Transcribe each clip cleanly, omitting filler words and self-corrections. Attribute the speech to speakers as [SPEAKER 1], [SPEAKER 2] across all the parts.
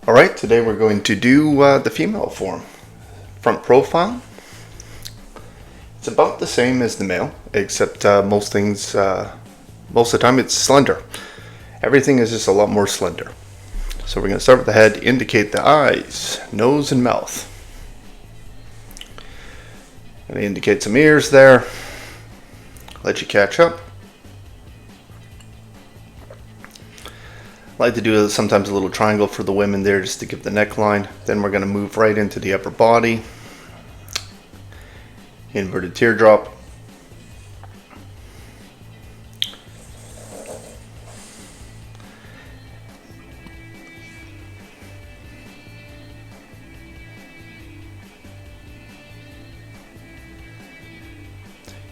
[SPEAKER 1] Alright, today we're going to do the female form. Front profile. It's about the same as the male, except most of the time it's slender. Everything is just a lot more slender. So we're going to start with the head, indicate the eyes, nose, and mouth. Going to indicate some ears there. Let you catch up. I like to do sometimes a little triangle for the women there just to give the neckline. Then we're going to move right into the upper body. Inverted teardrop.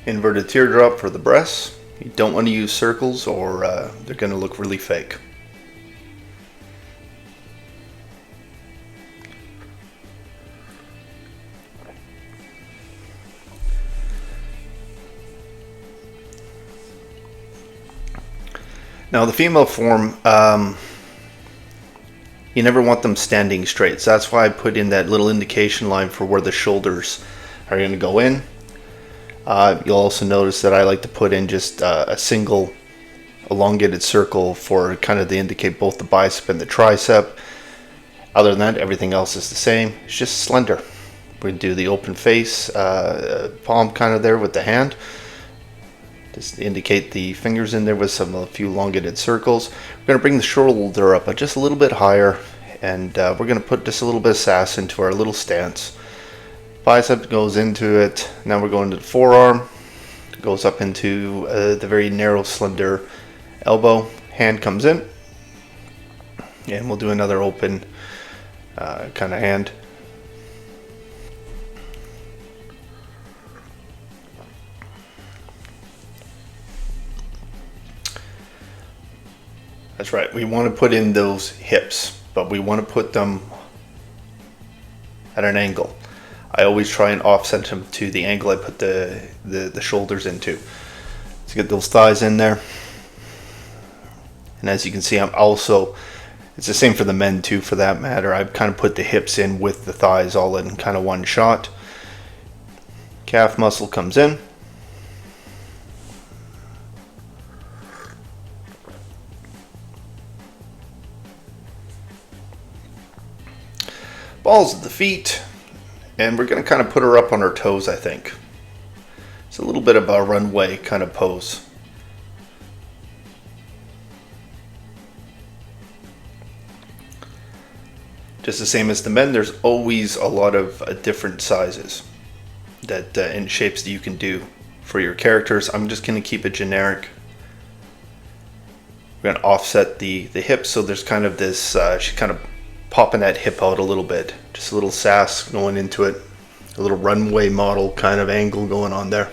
[SPEAKER 1] Inverted teardrop for the breasts. You don't want to use circles or they're going to look really fake. Now the female form, you never want them standing straight. So that's why I put in that little indication line for where the shoulders are going to go in. You'll also notice that I like to put in just a single elongated circle for kind of to indicate both the bicep and the tricep. Other than that, everything else is the same. It's just slender. We're going to do the open face, palm kind of there with the hand. Just indicate the fingers in there with a few elongated circles. We're going to bring the shoulder up just a little bit higher, and we're going to put just a little bit of sass into our little stance. Bicep goes into it. Now we're going to the forearm. It goes up into the very narrow, slender elbow. Hand comes in, and we'll do another open kind of hand. That's right, we want to put in those hips, but we want to put them at an angle. I always try and offset them to the angle I put the shoulders into. So get those thighs in there. And as you can see, I'm also, it's the same for the men too for that matter. I've kind of put the hips in with the thighs all in kind of one shot. Calf muscle comes in. Balls of the feet, and we're going to kind of put her up on her toes, I think. It's a little bit of a runway kind of pose. Just the same as the men, there's always a lot of different sizes that and shapes that you can do for your characters. I'm just going to keep it generic. We're going to offset the hips, so there's kind of this, she's kind of popping that hip out a little bit, just a little sass going into it, a little runway model kind of angle going on there.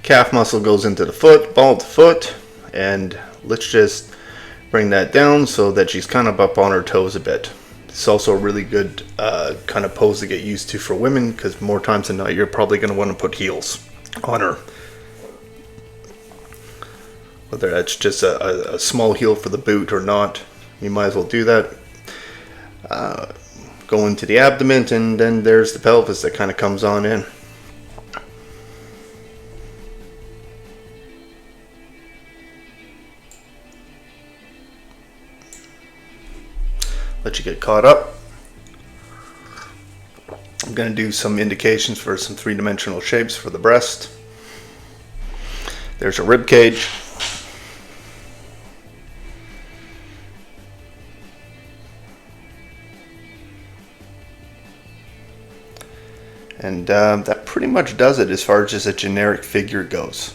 [SPEAKER 1] Calf muscle goes into the foot, ball of the foot, and let's just bring that down so that she's kind of up on her toes a bit. It's also a really good kind of pose to get used to for women, because more times than not you're probably going to want to put heels on her. Whether that's just a small heel for the boot or not, you might as well do that. Go into the abdomen, and then there's the pelvis that kind of comes on in. Let you get caught up. I'm going to do some indications for some three-dimensional shapes for the breast. There's a rib cage. And that pretty much does it as far as just a generic figure goes.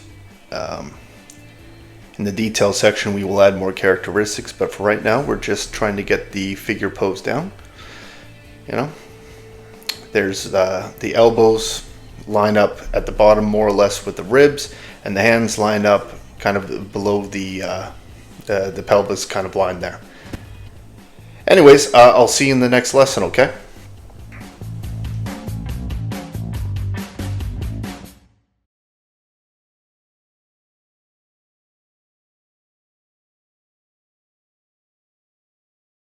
[SPEAKER 1] In the detail section we will add more characteristics, but for right now we're just trying to get the figure pose down. You know, there's the elbows line up at the bottom more or less with the ribs, and the hands line up kind of below the pelvis kind of line there. Anyways, I'll see you in the next lesson, okay?